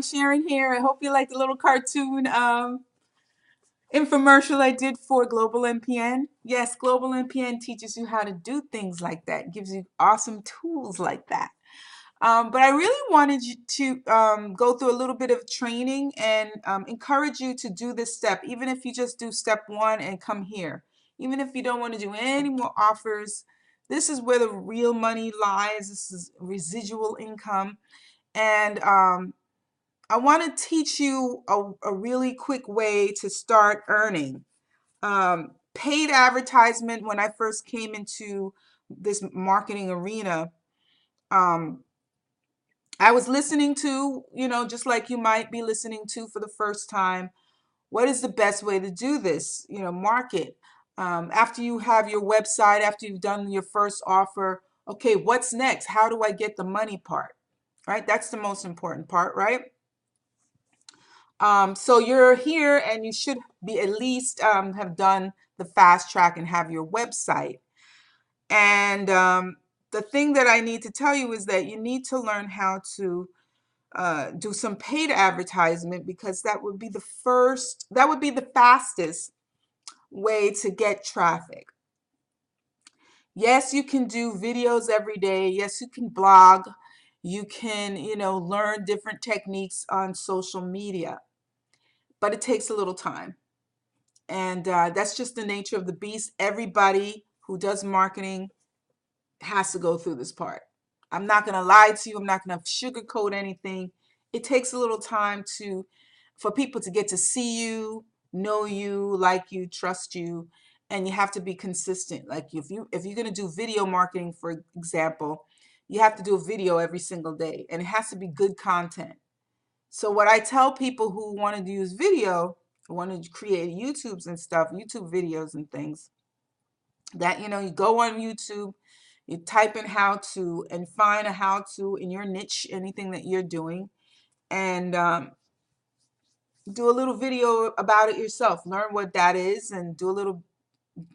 Sharon here. I hope you like the little cartoon infomercial I did for Global NPN. Yes, Global NPN teaches you how to do things like that, gives you awesome tools like that. But I really wanted you to go through a little bit of training and encourage you to do this step, even if you just do step one and come here. Even if you don't want to do any more offers, this is where the real money lies. This is residual income. And I want to teach you a really quick way to start earning. Paid advertisement, when I first came into this marketing arena, um, I was listening to, just like you might be listening to for the first time, what is the best way to do this? Market. After you have your website, after you've done your first offer, okay, what's next? How do I get the money part? Right? That's the most important part, right? So you're here and you should be at least have done the fast track and have your website. And the thing that I need to tell you is that you need to learn how to do some paid advertisement, because that would be the fastest way to get traffic. Yes, you can do videos every day. Yes, you can blog. You can, learn different techniques on social media, but it takes a little time. And that's just the nature of the beast. Everybody who does marketing has to go through this part. I'm not going to lie to you. I'm not going to sugarcoat anything. It takes a little time for people to get to see you, know you, like you, trust you, and you have to be consistent. Like if you're going to do video marketing, for example, you have to do a video every single day, and it has to be good content. So what I tell people who want to use video, who want to create YouTubes and stuff, YouTube videos and things, that you go on YouTube, you type in how to and find a how to in your niche, anything that you're doing, and do a little video about it yourself. Learn what that is and do a little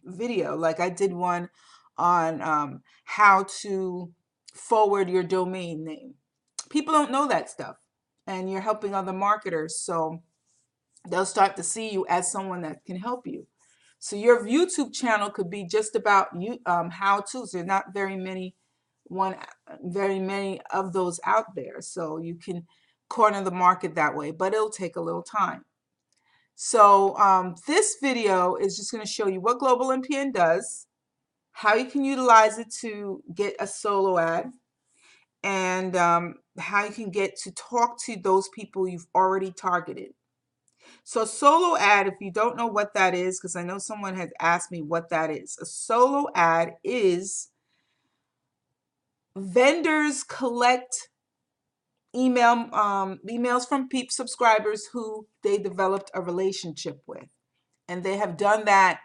video. Like I did one on how to forward your domain name. People don't know that stuff, and you're helping other marketers, so they'll start to see you as someone that can help you. So your YouTube channel could be just about you how-tos. There are not very many of those out there, so you can corner the market that way, but it'll take a little time. So this video is just going to show you what Global NPN does, how you can utilize it to get a solo ad, and how you can get to talk to those people you've already targeted. So solo ad, if you don't know what that is, because I know someone has asked me what that is. A solo ad is vendors collect emails from subscribers who they developed a relationship with. And they have done that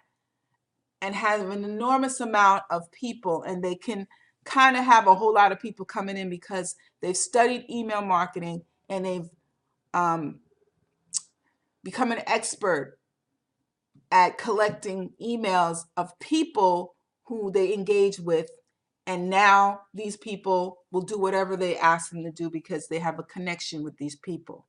and have an enormous amount of people, and they can kind of have a whole lot of people coming in because they've studied email marketing and they've become an expert at collecting emails of people who they engage with, and now these people will do whatever they ask them to do because they have a connection with these people.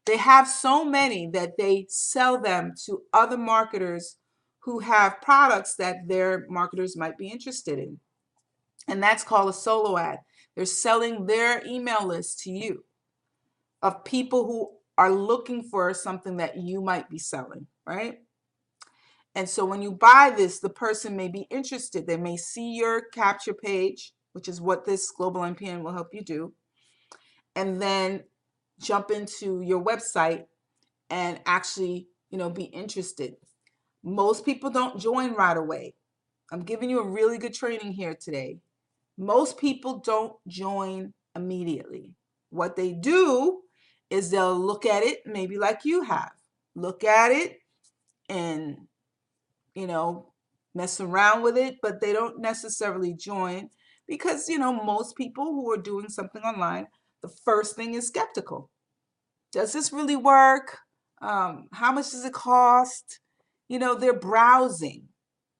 They have so many that they sell them to other marketers who have products that their marketers might be interested in, and that's called a solo ad. They're selling their email list to you of people who are looking for something that you might be selling, right? And so when you buy this, the person may be interested. They may see your capture page, which is what this Global NPN will help you do, and then jump into your website and actually, be interested. Most people don't join right away. I'm giving you a really good training here today. Most people don't join immediately. What they do is they'll look at it, maybe like you have. Look at it and mess around with it, but they don't necessarily join because, most people who are doing something online, the first thing is skeptical. Does this really work? How much does it cost? They're browsing,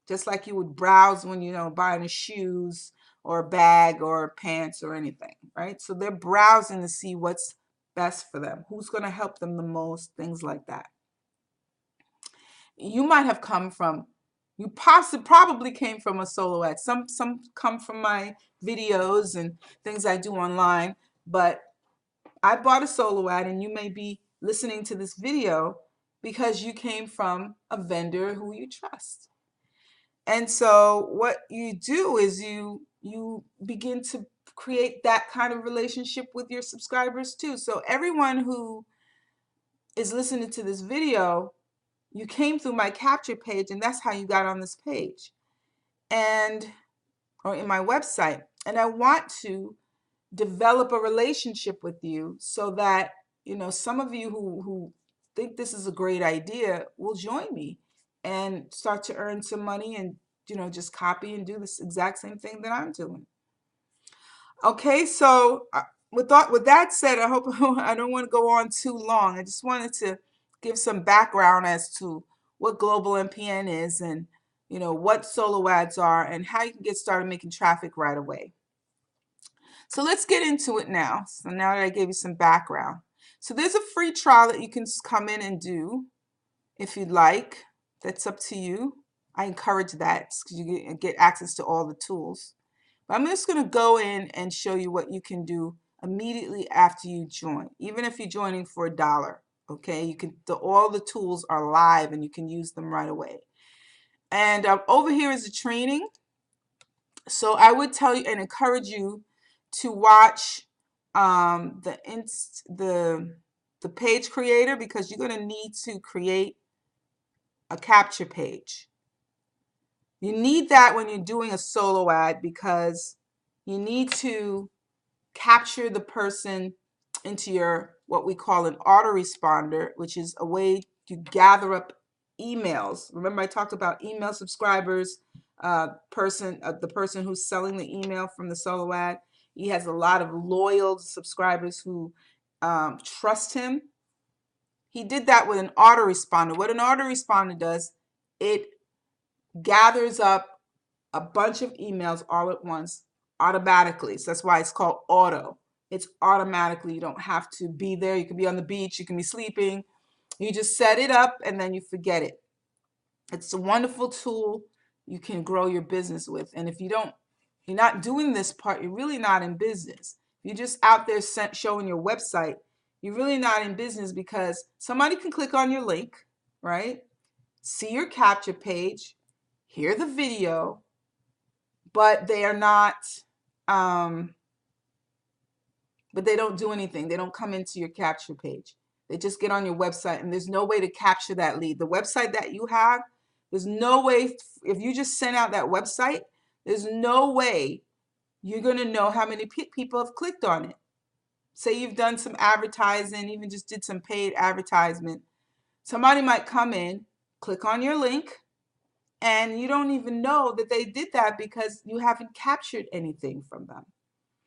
just like you would browse when, buying a shoes or a bag or pants or anything, right? So they're browsing to see what's best for them, who's going to help them the most, things like that. You might have come from, you probably came from a solo ad. Some come from my videos and things I do online, but I bought a solo ad, and you may be listening to this video because you came from a vendor who you trust. And so what you do is you begin to create that kind of relationship with your subscribers too. So everyone who is listening to this video, you came through my capture page, and that's how you got on this page and or in my website. And I want to develop a relationship with you so that, you know, some of you who think this is a great idea will join me and start to earn some money and, you know, just copy and do this exact same thing that I'm doing. Okay, so with that said, I hope I don't want to go on too long. I just wanted to give some background as to what Global NPN is, and, you know, what solo ads are, and how you can get started making traffic right away. So let's get into it now. So now that I gave you some background. So there's a free trial that you can come in and do if you'd like. That's up to you. I encourage that because you get access to all the tools. But I'm just going to go in and show you what you can do immediately after you join, even if you're joining for $1. Okay, you can. All the tools are live and you can use them right away. And over here is the training. So I would tell you and encourage you to watch the page creator, because you're going to need to create a capture page. You need that when you're doing a solo ad, because you need to capture the person into your, what we call an autoresponder, which is a way to gather up emails. Remember I talked about email subscribers, the person who's selling the email from the solo ad. He has a lot of loyal subscribers who trust him. He did that with an autoresponder. What an autoresponder does, it gathers up a bunch of emails all at once automatically. So that's why it's called auto. It's automatically. You don't have to be there. You can be on the beach. You can be sleeping. You just set it up and then you forget it. It's a wonderful tool you can grow your business with. And if you're not doing this part, you're really not in business. You're just out there showing your website. You're really not in business, because somebody can click on your link, right? See your capture page, hear the video, but they are not, but they don't do anything. They don't come into your capture page. They just get on your website, and there's no way to capture that lead. The website that you have, there's no way, if you just send out that website, there's no way you're going to know how many people have clicked on it. Say you've done some advertising, even just did some paid advertisement. Somebody might come in, click on your link, and you don't even know that they did that because you haven't captured anything from them.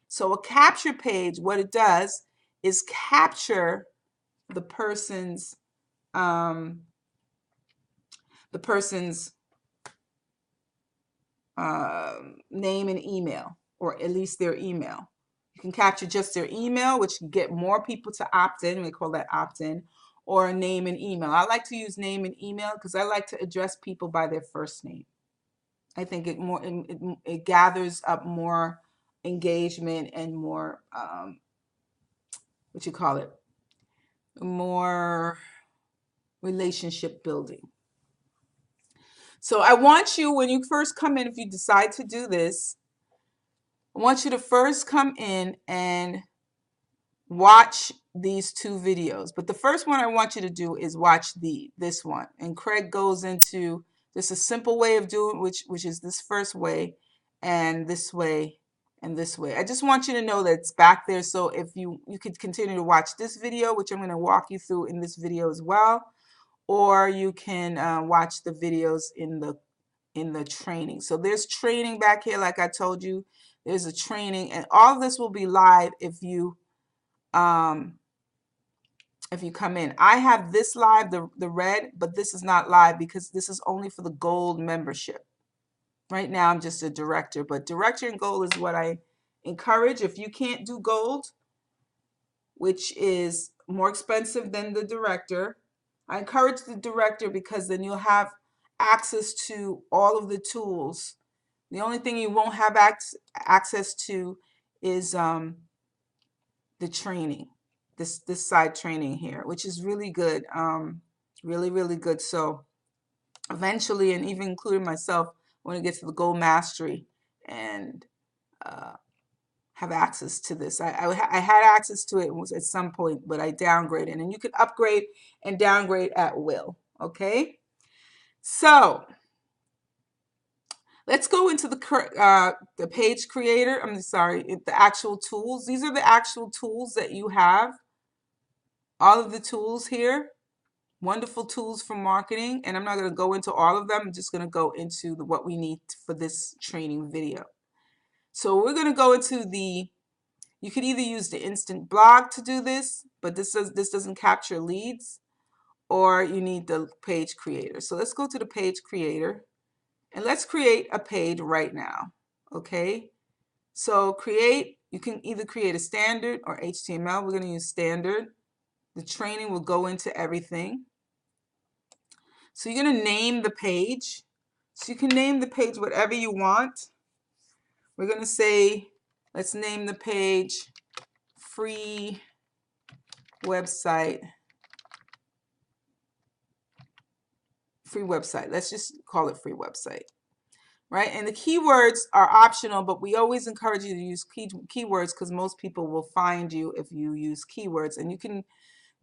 So a capture page, what it does is capture the person's name and email, or at least their email. You can capture just their email, which can get more people to opt in. We call that opt-in, or a name and email. I like to use name and email because I like to address people by their first name. I think it gathers up more engagement and more more relationship building. So I want you, when you first come in, if you decide to do this, I want you to first come in and watch these 2 videos. But the first one I want you to do is watch this one. And Craig goes into just a simple way of doing, which is this first way, and this way, and this way. I just want you to know that it's back there. So if you could continue to watch this video, which I'm going to walk you through in this video as well, or you can watch the videos in the training. So there's training back here, like I told you. There's a training, and all of this will be live if you come in. I have this live, the red, but this is not live because this is only for the gold membership. Right now I'm just a director, but director and gold is what I encourage. If you can't do gold, which is more expensive than the director. I encourage the director because then you'll have access to all of the tools. The only thing you won't have access to is the training, this side training here, which is really good, really, really good. So eventually, and even including myself, I want to get to the gold mastery and have access to this. I had access to it at some point, but I downgraded, and you can upgrade and downgrade at will. Okay, so let's go into the page creator. I'm sorry, the actual tools. These are the actual tools that you have. All of the tools here, wonderful tools for marketing, and I'm not going to go into all of them. I'm just going to go into what we need for this training video. So we're going to go into you could either use the instant blog to do this, but this doesn't capture leads, or you need the page creator. So let's go to the page creator and let's create a page right now. Okay, so you can either create a standard or HTML. We're going to use standard. The training will go into everything. So you're going to name the page. So you can name the page whatever you want. We're going to say, let's name the page free website. Free website. Let's just call it free website. Right? And the keywords are optional, but we always encourage you to use keywords because most people will find you if you use keywords. And you can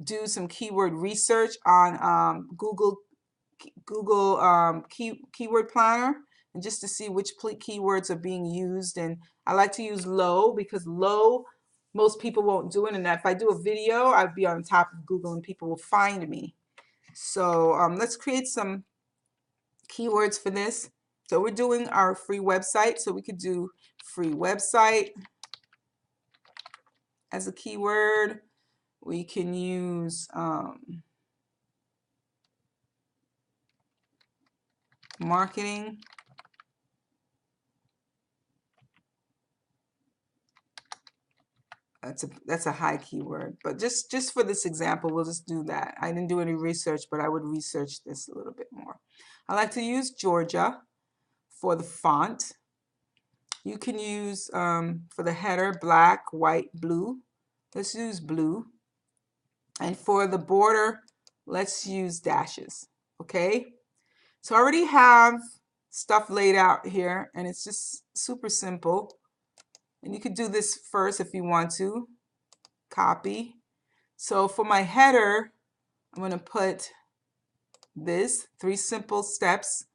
do some keyword research on Google keyword planner, and just to see which keywords are being used. And I like to use low because low, most people won't do it, and if I do a video, I'd be on top of Google and people will find me. So let's create some keywords for this. So we're doing our free website, so we could do free website as a keyword. We can use marketing. That's a high keyword, but just for this example, we'll just do that. I didn't do any research, but I would research this a little bit more. I like to use Georgia for the font. You can use for the header black, white, blue. Let's use blue. And for the border, let's use dashes. Okay, so I already have stuff laid out here, and it's just super simple. And you could do this first if you want to. Copy. So for my header, I'm going to put this 3 simple steps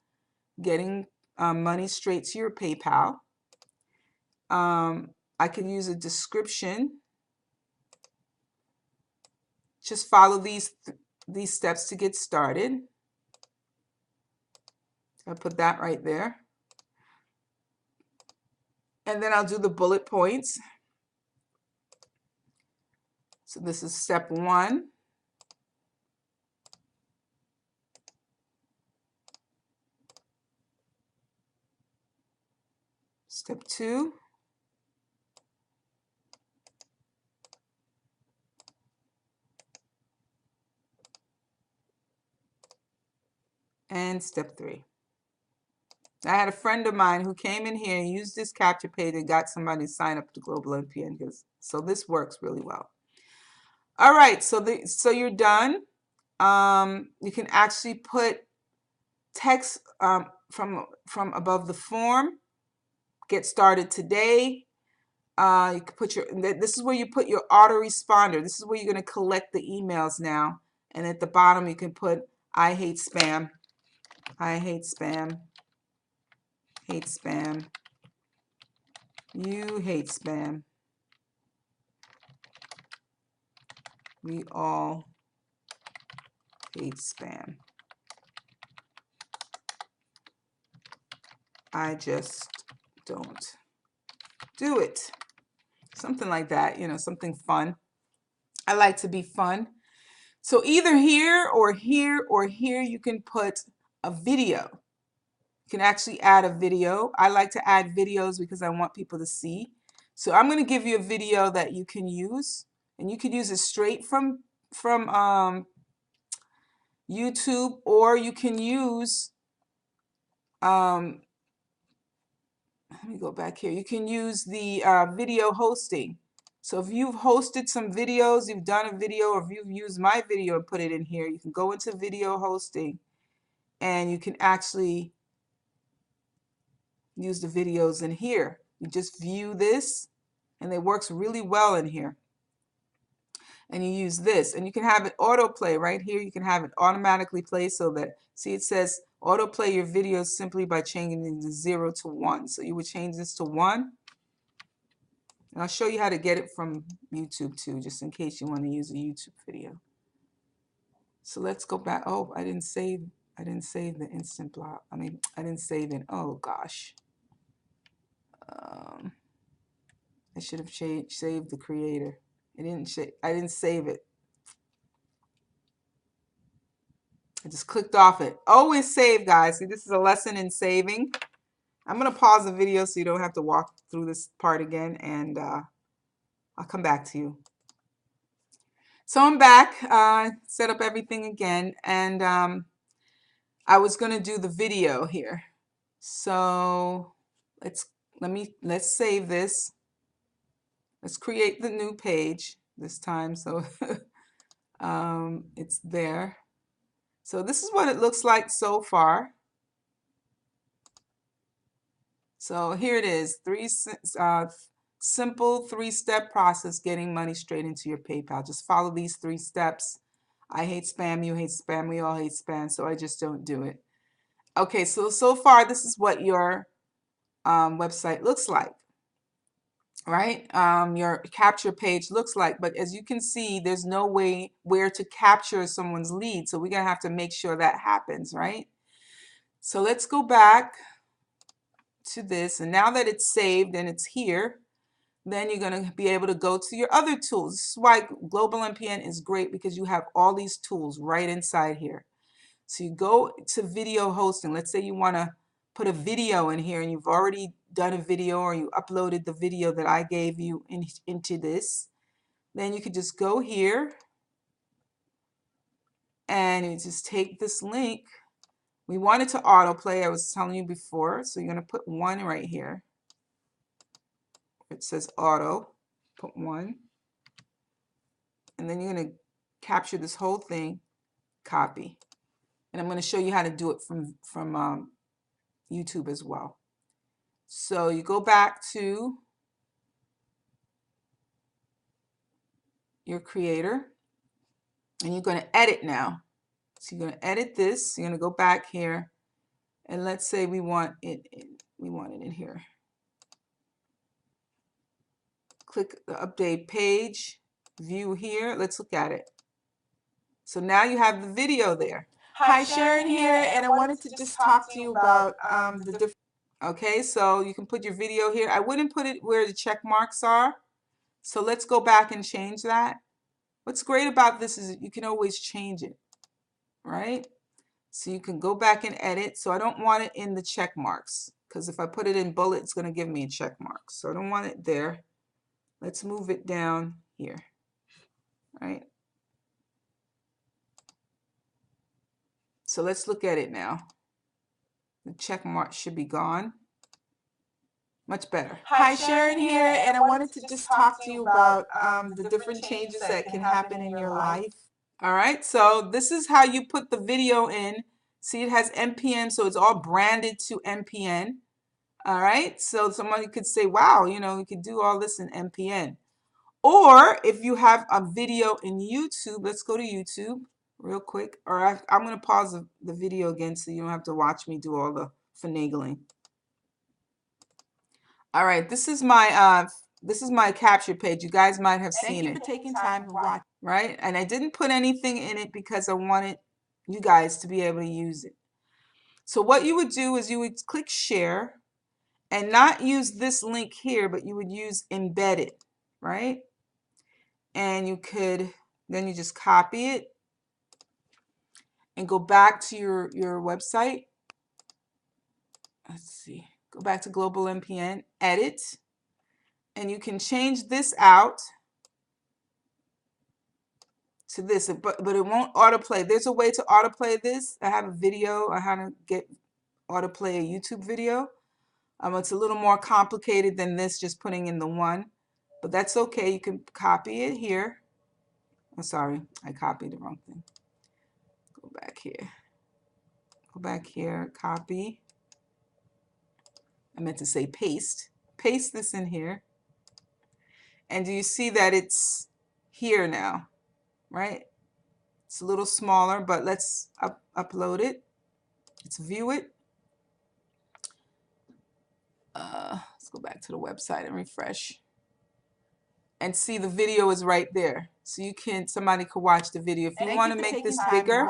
getting money straight to your PayPal. I could use a description. Just follow these steps to get started. I'll put that right there. And then I'll do the bullet points. So this is step 1. Step 2. And step 3. I had a friend of mine who came in here and used this capture page and got somebody to sign up to Global NPN. So this works really well. All right, so you're done. You can actually put text from above the form. Get started today. You can put this is where you put your autoresponder. This is where you're going to collect the emails now. And at the bottom, you can put I hate spam. I hate spam. Hate spam. You hate spam. We all hate spam. I just don't do it. Something like that, something fun. I like to be fun. So either here or here or here, you can put a video. You can actually add a video. I like to add videos because I want people to see. So I'm going to give you a video that you can use. And you could use it straight from YouTube, or you can use let me go back here. You can use the video hosting. So if you've hosted some videos, you've done a video, or if you've used my video and put it in here, you can go into video hosting and you can actually use the videos in here. You just view this and it works really well in here. And you use this, and you can have it autoplay right here. You can have it automatically play, so that, see, it says autoplay your videos simply by changing the 0 to 1. So you would change this to 1. And I'll show you how to get it from YouTube too, just in case you want to use a YouTube video. So let's go back. Oh, I didn't save the instant block. I didn't save it. Oh gosh. I should have saved the creator. I didn't save it. I just clicked off it. Always save, guys. See, this is a lesson in saving. I'm going to pause the video so you don't have to walk through this part again, and I'll come back to you. So I'm back, set up everything again, and I was going to do the video here. So let's save this. Let's create the new page this time, so it's there. So this is what it looks like so far. So here it is, simple 3-step process getting money straight into your PayPal. Just follow these 3 steps. I hate spam, you hate spam, we all hate spam, so I just don't do it. Okay, so far this is what your website looks like, right? Your capture page looks like, but as you can see, there's no way where to capture someone's lead, so we're gonna have to make sure that happens, right? So let's go back to this, and now that it's saved and it's here, then you're going to be able to go to your other tools. This is why Global NPN is great, because you have all these tools right inside here. So you go to video hosting. Let's say you want to put a video in here and you've already done a video, or you uploaded the video that I gave you into this. Then you could just go here and you just take this link. We want it to autoplay, I was telling you before, so you're going to put 1 right here. It says auto, put 1. And then you're going to capture this whole thing, copy. And I'm going to show you how to do it from YouTube as well. So you go back to your creator and you're going to edit now. So you're going to edit this. You're going to go back here, and let's say we want it in here. Click the update page, view here. Let's look at it. So now you have the video there. Hi, Sharon here, and I wanted to just talk to you about the different. Okay, so you can put your video here. I wouldn't put it where the check marks are. So let's go back and change that. What's great about this is you can always change it, right? So you can go back and edit. So I don't want it in the check marks, because if I put it in bullet, it's going to give me a check mark. So I don't want it there. Let's move it down here, right? So let's look at it now. The check mark should be gone. Much better. Hi, Sharon here, and I wanted to just talk to you about the different changes that can happen in your life. All right, so this is how you put the video in. See, it has NPN, so it's all branded to NPN. All right, so somebody could say, wow, you know, we could do all this in NPN. Or if you have a video in YouTube, let's go to YouTube real quick. Or I'm going to pause the video again so you don't have to watch me do all the finagling. All right, this is my capture page. You guys might have seen it. Thank you for taking time to watch. Right, and I didn't put anything in it because I wanted you guys to be able to use it. So what you would do is you would click share and not use this link here, but you would use embedded, right? And you could, then you just copy it and go back to your website. Let's see, go back to Global NPN, edit, and you can change this out to this, but it won't autoplay. There's a way to autoplay this. I have a video on how to get autoplay a YouTube video. It's a little more complicated than this, just putting in the one, but that's okay. You can copy it here. I'm sorry, I copied the wrong thing. Go back here. Go back here, copy. I meant to say paste. Paste this in here. And do you see that it's here now, right? It's a little smaller, but let's upload it. Let's view it. Let's go back to the website and refresh. And see the video is right there. So somebody could watch the video. If you want to make this bigger,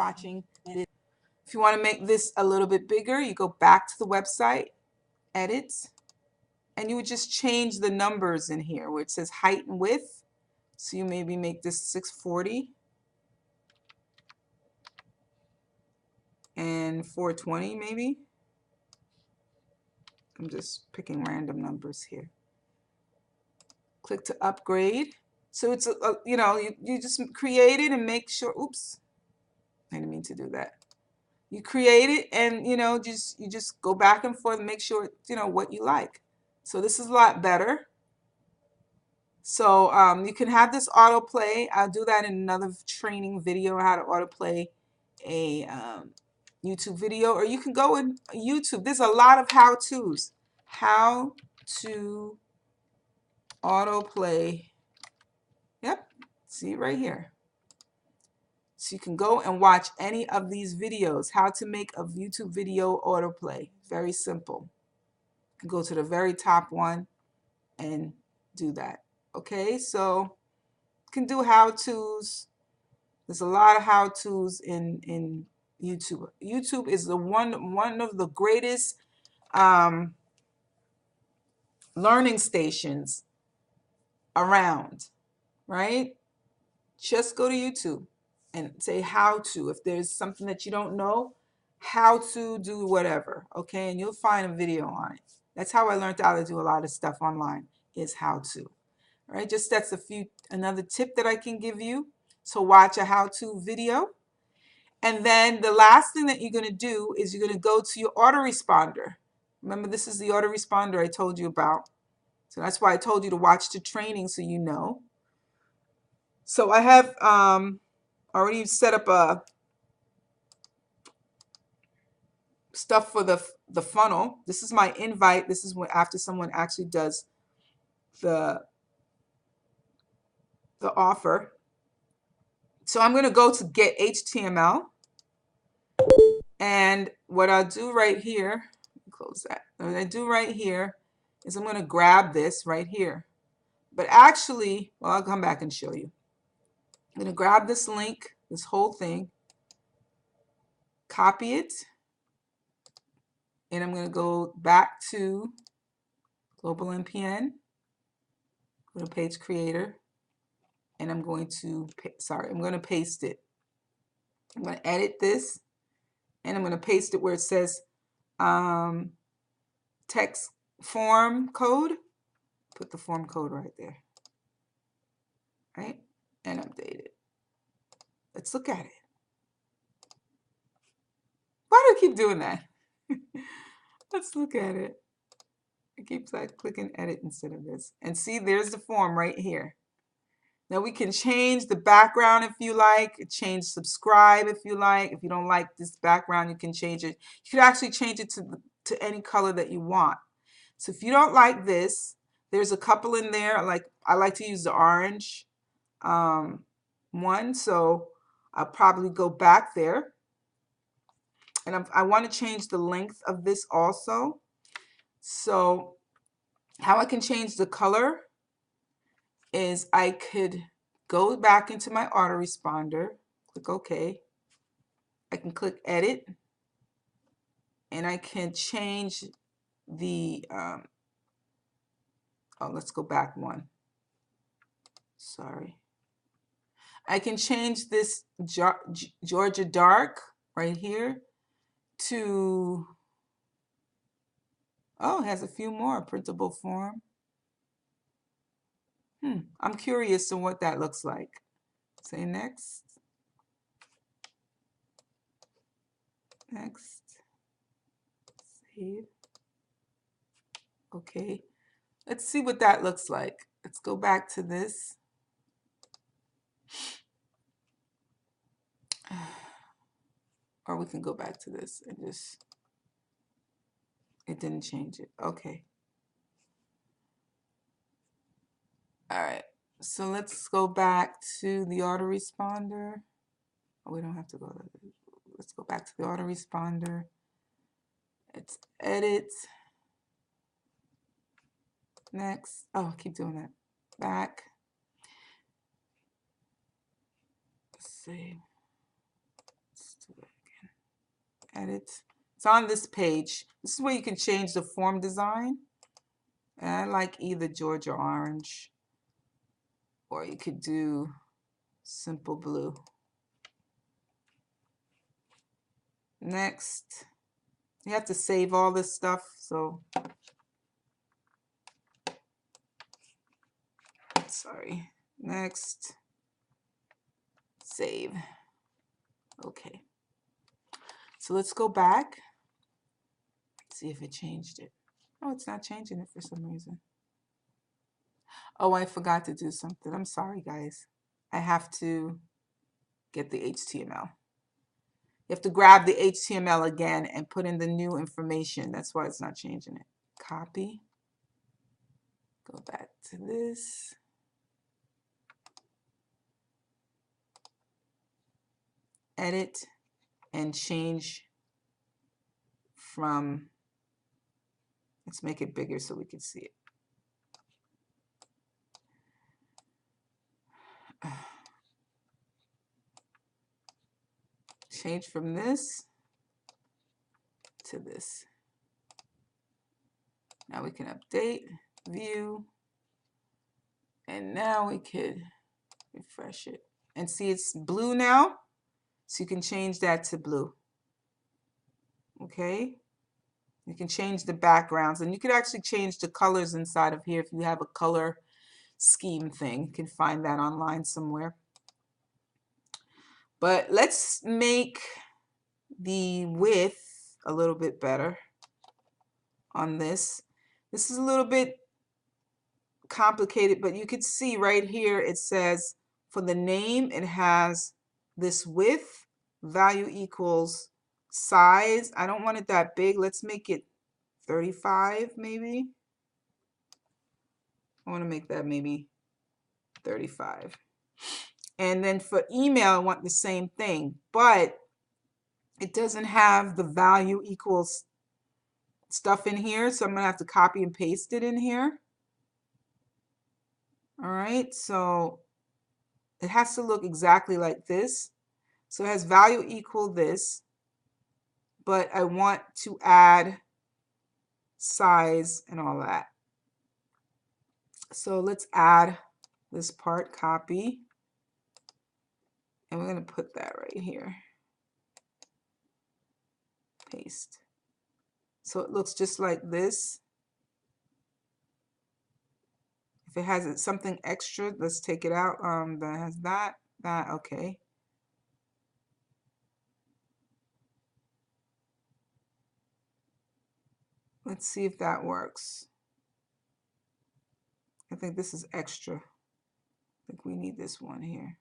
if you want to make this a little bit bigger, you go back to the website, edit, and you would just change the numbers in here where it says height and width. So you maybe make this 640 and 420 maybe. I'm just picking random numbers here. Click to upgrade. So it's you just create it and make sure. Oops, I didn't mean to do that. You create it and you just go back and forth and make sure what you like. So this is a lot better. So you can have this autoplay. I'll do that in another training video, how to autoplay a YouTube video, or you can go in YouTube. There's a lot of how-tos. How to autoplay. Yep, see it right here. So you can go and watch any of these videos. How to make a YouTube video autoplay. Very simple. You can go to the very top one and do that. Okay, so you can do how-tos. There's a lot of how-tos in YouTube. YouTube is one of the greatest learning stations around, right? Just go to YouTube and say how to. If there's something that you don't know, how to do whatever, okay? And you'll find a video on it. That's how I learned how to do a lot of stuff online, is how to. All right, just that's another tip that I can give you. So watch a how-to video. And then the last thing that you're going to do is you're going to go to your autoresponder. Remember, this is the autoresponder I told you about. So that's why I told you to watch the training so you know. So I have already set up a stuff for the funnel. This is my invite. This is after someone actually does the offer. So I'm going to go to get HTML, and what I'll do right here, close that. What I do right here is I'm going to grab this right here. But actually, well, I'll come back and show you. I'm going to grab this link, this whole thing, copy it, and I'm going to go back to Global NPN, go to Page Creator, and I'm going to paste it. I'm going to edit this, and I'm going to paste it where it says text form code. Put the form code right there, right? And update it. Let's look at it. Why do I keep doing that? Let's look at it. It keeps like clicking edit instead of this. And see, there's the form right here. Now we can change the background if you like, change subscribe if you like. If you don't like this background, you can change it. You could actually change it to any color that you want. So if you don't like this, there's a couple in there. I like to use the orange one, so I'll probably go back there. And I want to change the length of this also. So how I can change the color is I could go back into my autoresponder, click OK. I can click edit, and I can change the, let's go back one. Sorry. I can change this Georgia dark right here to, it has a few more, printable form. I'm curious on what that looks like. Say next. Next. Save. Okay. Let's see what that looks like. Let's go back to this. Or we can go back to this and just, it didn't change it. Okay. All right. So let's go back to the autoresponder. Oh, we don't have to go to the, let's go back to the autoresponder. It's edit. Next. Oh, keep doing that. Back. Let's see. Let's do that again. Edit. It's on this page. This is where you can change the form design. And I like either Georgia orange, or you could do simple blue. Next. You have to save all this stuff, so sorry. Next. Save. Okay. So let's go back. See if it changed it. Oh, it's not changing it for some reason. Oh, I forgot to do something. I'm sorry, guys. I have to get the HTML. You have to grab the HTML again and put in the new information. That's why it's not changing it. Copy. Go back to this. Edit and change from, let's make it bigger so we can see it. Change from this to this. Now we can update, view, and now we could refresh it. And see it's blue now, so you can change that to blue. Okay? You can change the backgrounds, and you could actually change the colors inside of here if you have a color scheme thing. You can find that online somewhere. But let's make the width a little bit better on this. This is a little bit complicated, but you could see right here it says for the name it has this width, value equals size. I don't want it that big. Let's make it 35 maybe. I want to make that maybe 35. And then for email I want the same thing, but it doesn't have the value equals stuff in here, so I'm gonna have to copy and paste it in here. All right, so it has to look exactly like this. So it has value equal this, but I want to add size and all that. So let's add this part, copy, and we're going to put that right here. Paste. So it looks just like this. If it has something extra, let's take it out. That has that, okay. Let's see if that works. I think this is extra. I think we need this one here.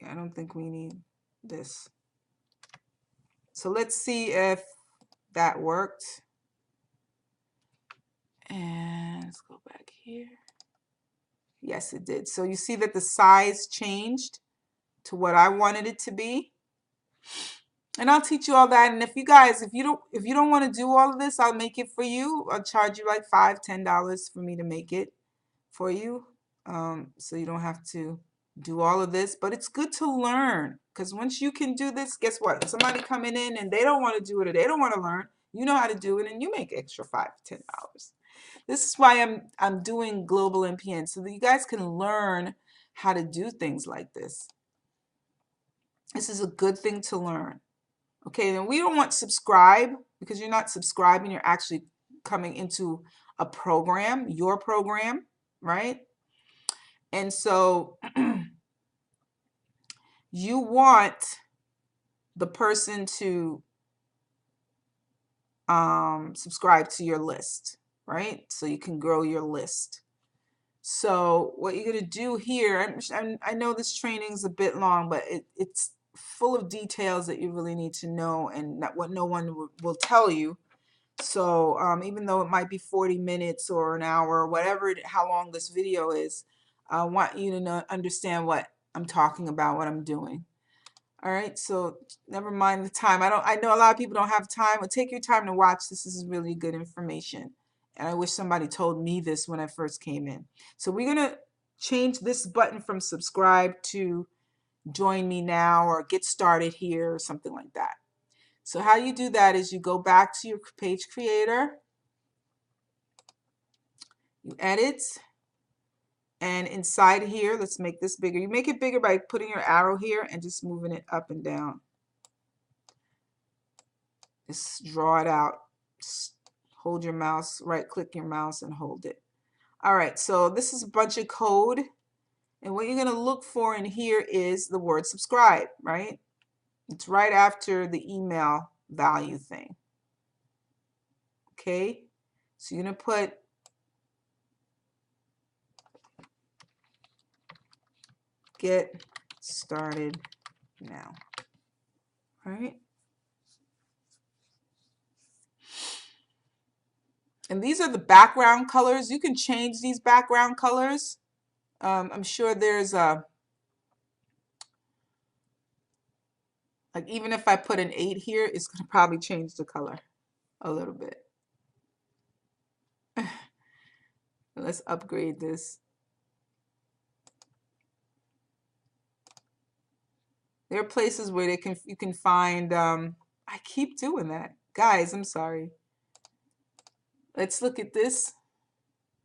I don't think we need this. So let's see if that worked. And let's go back here. Yes, it did. So you see that the size changed to what I wanted it to be. And I'll teach you all that. And if you guys, if you don't want to do all of this, I'll make it for you. I'll charge you like $5, $10 for me to make it for you. So you don't have to do all of this, but it's good to learn, because once you can do this, guess what? Somebody coming in and they don't want to do it, or they don't want to learn, you know how to do it, and you make extra $5, $10. This is why I'm doing Global NPN, so that you guys can learn how to do things like this. This is a good thing to learn. Okay, then we don't want subscribe, because you're not subscribing, you're actually coming into a program, your program, right? And so you want the person to subscribe to your list, right? So you can grow your list. So what you're going to do here, I know this training is a bit long, but it's full of details that you really need to know, and that what no one will tell you. So even though it might be 40 minutes or an hour or whatever, how long this video is, I want you to understand what I'm talking about, what I'm doing. All right, so never mind the time. I know a lot of people don't have time, but take your time to watch. This is really good information. And I wish somebody told me this when I first came in. So we're gonna change this button from subscribe to join me now or get started here or something like that. So how you do that is you go back to your page creator, you edit, and inside here, let's make this bigger. You make it bigger by putting your arrow here and just moving it up and down. Just draw it out. Just hold your mouse, right click your mouse and hold it. All right, so this is a bunch of code. And what you're going to look for in here is the word subscribe, right? It's right after the email value thing. Okay, so you're going to put get started now. All right. And these are the background colors. You can change these background colors. I'm sure there's a, like even if I put an 8 here, it's going to probably change the color a little bit. Let's upgrade this. There are places where you can find, I keep doing that. Guys, I'm sorry. Let's look at this.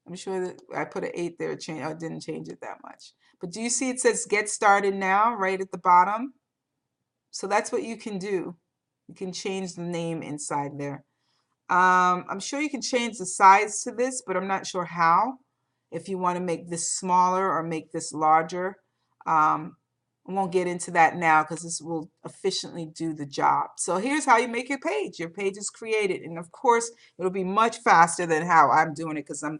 I'm sure that I put an 8 there, I didn't change it that much. But do you see it says get started now right at the bottom? So that's what you can do. You can change the name inside there. I'm sure you can change the size to this, but I'm not sure how. If you want to make this smaller or make this larger. I won't get into that now because this will efficiently do the job. So here's how you make your page. Your page is created. And of course, it'll be much faster than how I'm doing it because I'm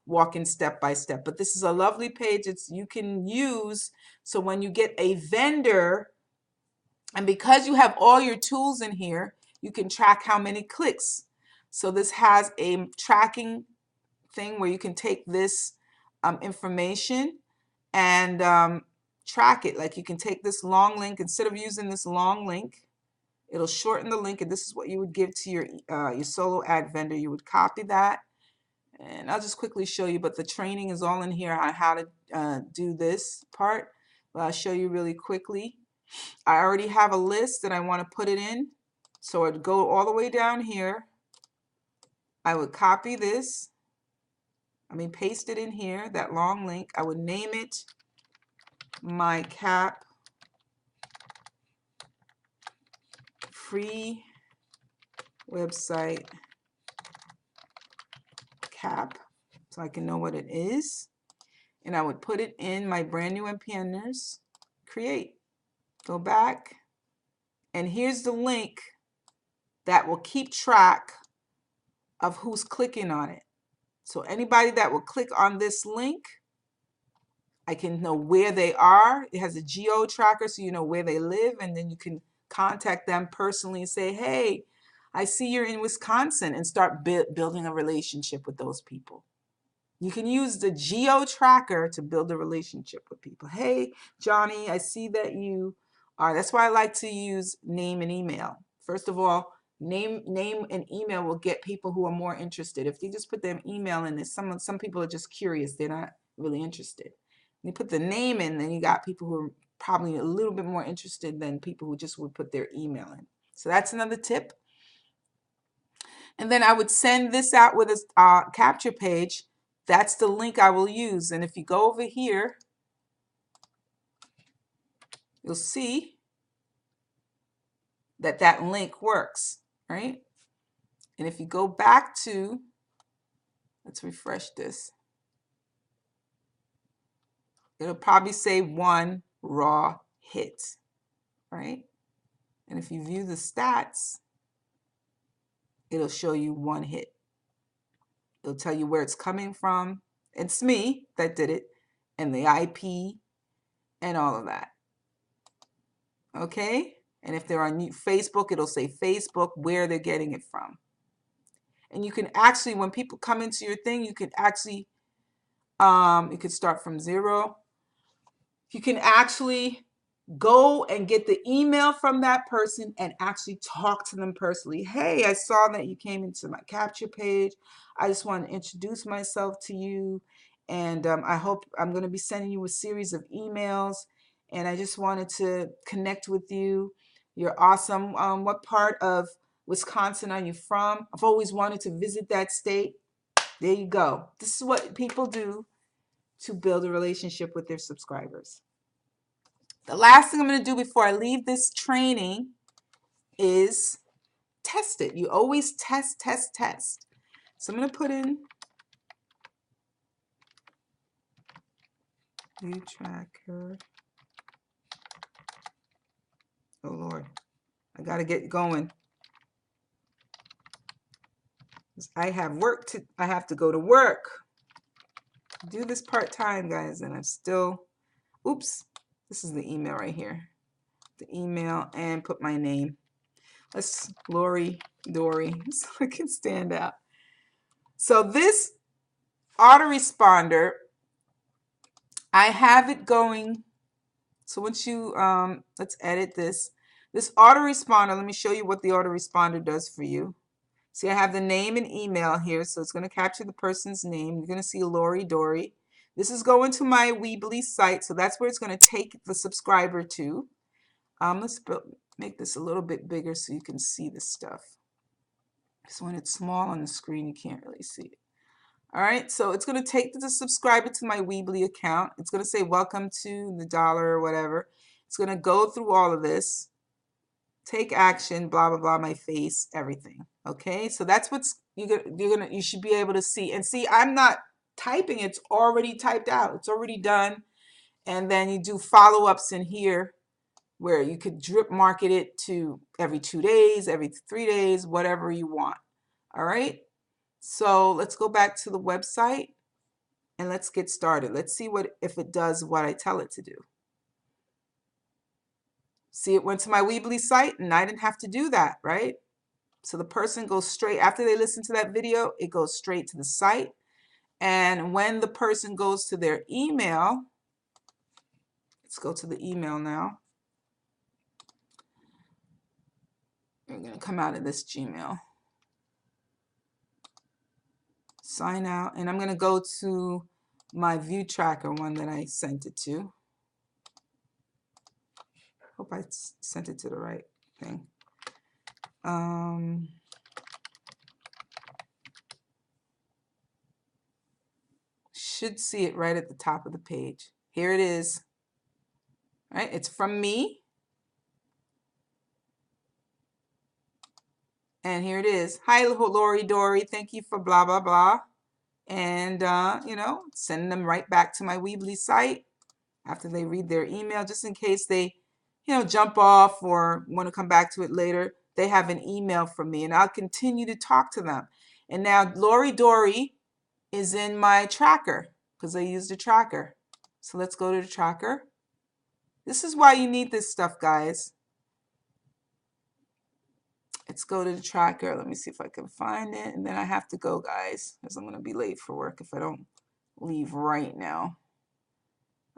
walking step by step. But this is a lovely page you can use. So when you get a vendor, and because you have all your tools in here, you can track how many clicks. So this has a tracking thing where you can take this information and track it. Like you can take this long link, instead of using this long link, it'll shorten the link, and this is what you would give to your solo ad vendor. You would copy that, and I'll just quickly show you, but the training is all in here on how to do this part, but I'll show you really quickly. I already have a list that I want to put it in, so I'd go all the way down here. I would copy this, paste it in here, that long link. I would name it my CAP free website CAP, so I can know what it is. And I would put it in my brand new NPNers, create, go back, and here's the link that will keep track of who's clicking on it. So anybody that will click on this link, I can know where they are. It has a geo tracker, so you know where they live, and then you can contact them personally and say, hey, I see you're in Wisconsin, and start building a relationship with those people. You can use the geo tracker to build a relationship with people. Hey, Johnny, I see that you are. That's why I like to use name and email. First of all, name and email will get people who are more interested. If you just put their email in, some people are just curious. They're not really interested. You put the name in, then you got people who are probably a little bit more interested than people who just would put their email in. So that's another tip. And then I would send this out with a capture page. That's the link I will use. And if you go over here, you'll see that that link works, right? And if you go back to, let's refresh this. It'll probably say 1 raw hit. right? And if you view the stats, it'll show you one hit. It'll tell you where it's coming from. It's me that did it, and the IP and all of that. Okay? And if they're on Facebook, it'll say Facebook, where they're getting it from. And you can actually, when people come into your thing, you can actually, you can start from 0. You can actually go and get the email from that person and actually talk to them personally. Hey, I saw that you came into my capture page. I just want to introduce myself to you. And I hope I'm going to be sending you a series of emails. And I just wanted to connect with you. You're awesome. What part of Wisconsin are you from? I've always wanted to visit that state. There you go. This is what people do to build a relationship with their subscribers. The last thing I'm going to do before I leave this training is test it. You always test, test, test. So I'm going to put in view tracker. Oh Lord, I got to get going. I have to go to work. Do this part-time, guys, and I'm still, oops, this is the email right here. The email, and put my name. Let's Lori Dory, so I can stand out. So this autoresponder, I have it going. So once you, let's edit this. This autoresponder, let me show you what the autoresponder does for you. See, I have the name and email here, so it's going to capture the person's name. You're going to see Lori Dory. This is going to my Weebly site, so that's where it's going to take the subscriber to. Let's make this a little bit bigger so you can see the stuff. So when it's small on the screen, you can't really see it. All right, so it's going to take the subscriber to my Weebly account. It's going to say, welcome to the dollar or whatever. It's going to go through all of this, take action, blah, blah, blah, my face, everything. Okay, so that's what's you should be able to see. And see, I'm not typing, it's already typed out. It's already done. And then you do follow-ups in here where you could drip market it to every 2 days, every 3 days, whatever you want. All right. So let's go back to the website and let's get started. Let's see if it does what I tell it to do. See, it went to my Weebly site and I didn't have to do that, right? So the person goes straight, after they listen to that video, it goes straight to the site. And when the person goes to their email, let's go to the email now. We're going to come out of this Gmail. Sign out, and I'm going to go to my view tracker one that I sent it to. Hope I sent it to the right thing. Should see it right at the top of the page. Here it is. All right, it's from me. And here it is. Hi, Lori Dory. Thank you for blah, blah, blah. And, you know, send them right back to my Weebly site after they read their email, just in case they, you know, jump off or want to come back to it later. They have an email from me, and I'll continue to talk to them. And now Lori Dory is in my tracker because I used a tracker. So let's go to the tracker. This is why you need this stuff, guys. Let's go to the tracker. Let me see if I can find it. And then I have to go, guys, because I'm going to be late for work if I don't leave right now.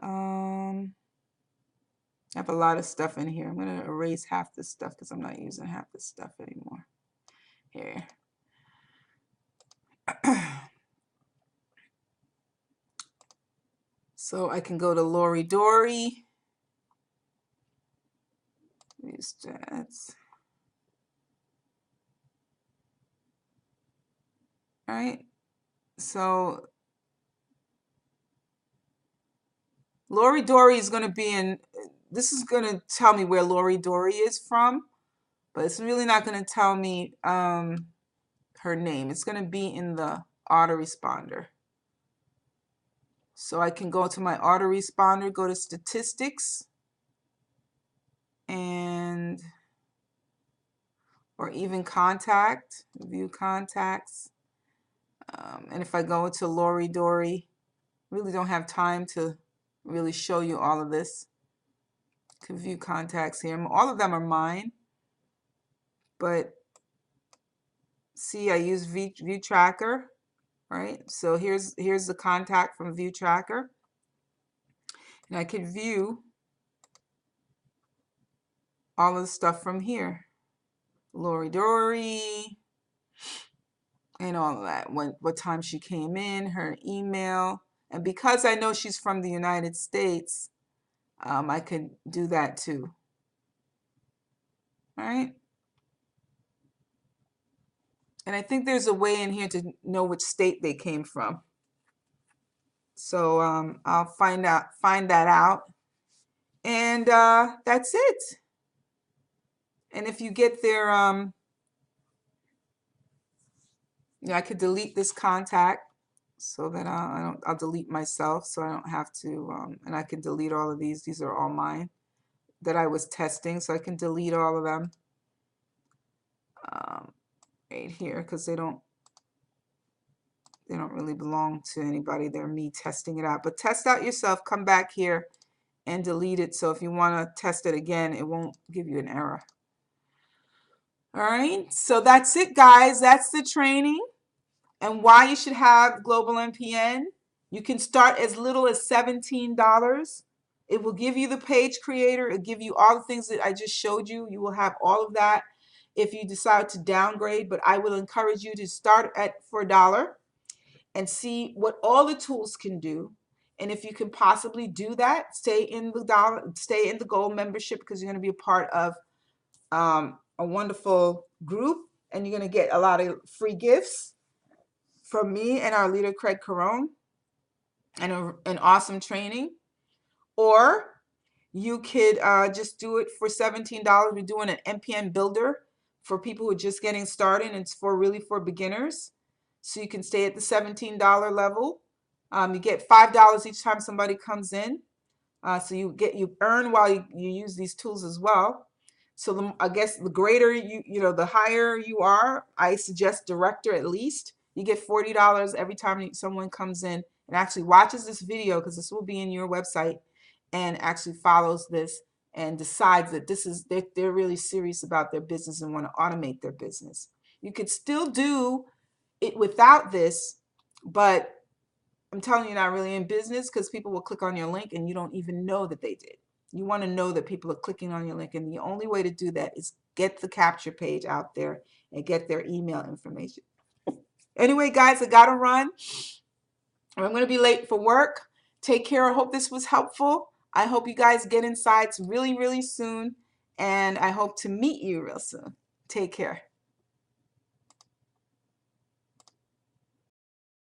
I have a lot of stuff in here. I'm going to erase half this stuff because I'm not using half this stuff anymore. Here. So I can go to Lori Dory. These stats. All right. So Lori Dory is going to be in, this is going to tell me where Lori Dory is from, but it's really not going to tell me her name. It's going to be in the autoresponder. So I can go to my autoresponder, go to statistics, and or even contact, view contacts. And if I go into Lori Dory, really don't have time to really show you all of this. Can view contacts here. All of them are mine, but see, I use View Tracker, right? So here's the contact from View Tracker, and I can view all of the stuff from here. Lori Dory, and all of that. What time she came in, her email, and because I know she's from the United States, I can do that too. All right. And I think there's a way in here to know which state they came from. So I'll find that out. And that's it. And if you get their, I could delete this contact so that I'll delete myself so I don't have to, and I can delete all of these. These are all mine that I was testing, so I can delete all of them right here because they don't really belong to anybody. They're me testing it out. But test out yourself, come back here and delete it. So if you want to test it again, it won't give you an error. All right, so that's it, guys. That's the training and why you should have Global NPN. You can start as little as $17. It will give you the page creator. It'll give you all the things that I just showed you. You will have all of that if you decide to downgrade, but I will encourage you to start for $1 and see what all the tools can do. And if you can possibly do that, stay in the gold membership, because you're going to be a part of a wonderful group, and you're going to get a lot of free gifts from me and our leader Craig Carone, and an awesome training. Or you could just do it for $17. We're doing an NPN builder for people who are just getting started, and it's really for beginners. So you can stay at the $17 level. You get $5 each time somebody comes in. So you earn while you use these tools as well. So I guess the greater the higher you are, I suggest director at least. You get $40 every time someone comes in and actually watches this video, because this will be in your website, and actually follows this and decides that they're really serious about their business and want to automate their business. You could still do it without this, but I'm telling you, you're not really in business, because people will click on your link and you don't even know that they did. You want to know that people are clicking on your link, and the only way to do that is get the capture page out there and get their email information. Anyway, guys, I gotta run. I'm going to be late for work. Take care. I hope this was helpful. I hope you guys get insights really, really soon, and I hope to meet you real soon. Take care.